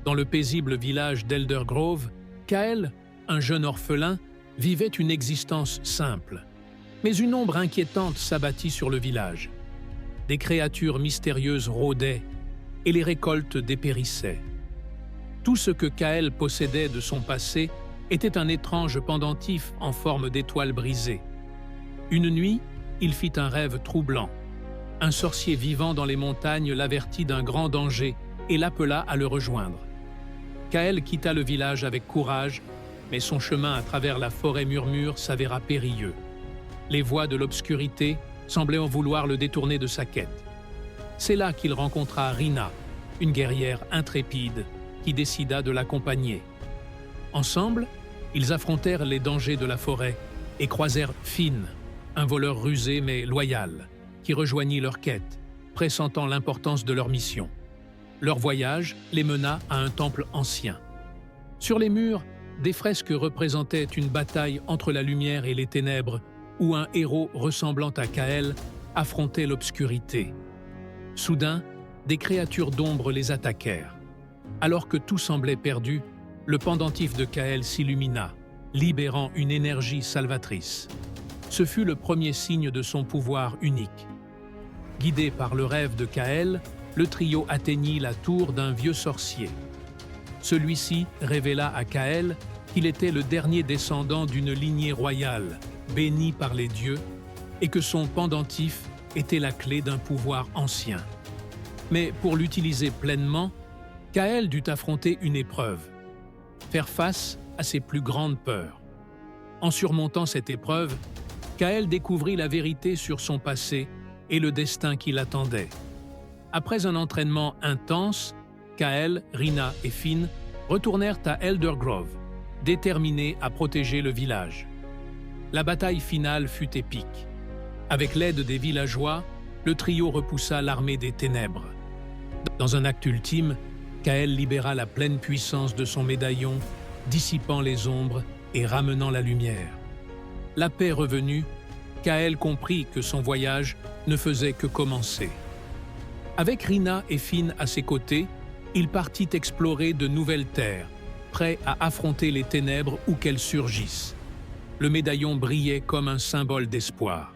Dans le paisible village d'Elder Grove, Kael, un jeune orphelin, vivait une existence simple. Mais une ombre inquiétante s'abattit sur le village. Des créatures mystérieuses rôdaient et les récoltes dépérissaient. Tout ce que Kael possédait de son passé était un étrange pendentif en forme d'étoile brisée. Une nuit, il fit un rêve troublant. Un sorcier vivant dans les montagnes l'avertit d'un grand danger et l'appela à le rejoindre. Kael quitta le village avec courage, mais son chemin à travers la forêt murmure s'avéra périlleux. Les voix de l'obscurité semblaient en vouloir le détourner de sa quête. C'est là qu'il rencontra Rina, une guerrière intrépide qui décida de l'accompagner. Ensemble, ils affrontèrent les dangers de la forêt et croisèrent Finn, un voleur rusé mais loyal, qui rejoignit leur quête, pressentant l'importance de leur mission. Leur voyage les mena à un temple ancien. Sur les murs, des fresques représentaient une bataille entre la lumière et les ténèbres, où un héros ressemblant à Kael affrontait l'obscurité. Soudain, des créatures d'ombre les attaquèrent. Alors que tout semblait perdu, le pendentif de Kael s'illumina, libérant une énergie salvatrice. Ce fut le premier signe de son pouvoir unique. Guidé par le rêve de Kael, le trio atteignit la tour d'un vieux sorcier. Celui-ci révéla à Kael qu'il était le dernier descendant d'une lignée royale, bénie par les dieux, et que son pendentif était la clé d'un pouvoir ancien. Mais pour l'utiliser pleinement, Kael dut affronter une épreuve, faire face à ses plus grandes peurs. En surmontant cette épreuve, Kael découvrit la vérité sur son passé et le destin qui l'attendait. Après un entraînement intense, Kael, Rina et Finn retournèrent à Elder Grove, déterminés à protéger le village. La bataille finale fut épique. Avec l'aide des villageois, le trio repoussa l'armée des ténèbres. Dans un acte ultime, Kael libéra la pleine puissance de son médaillon, dissipant les ombres et ramenant la lumière. La paix revenue, Kael comprit que son voyage ne faisait que commencer. Avec Rina et Finn à ses côtés, il partit explorer de nouvelles terres, prêt à affronter les ténèbres où qu'elles surgissent. Le médaillon brillait comme un symbole d'espoir.